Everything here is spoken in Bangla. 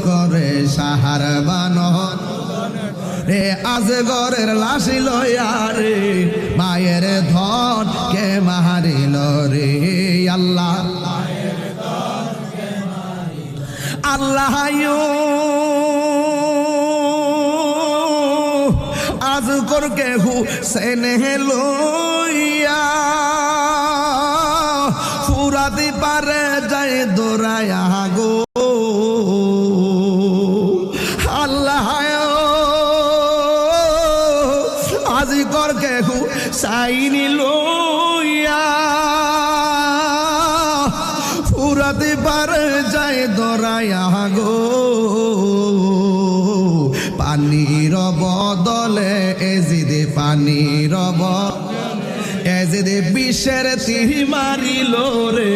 করে সাহার বানর রে আজগরের লাশি লইয়া রে মায়ের ধন কে মারিল রে আল্লাহ আল্লাহ আজগর কে হুসেন লইয়া ফুরাতি পারে যায় দৌড়ায়া গো আল্লাহ আজগর কে হুসাইনি লইয়া ফুরাতি পারে যায় দৌড়ায়া গো পানির বদলে এজিদে পানির এজিদে বিষের তীর মারিল রে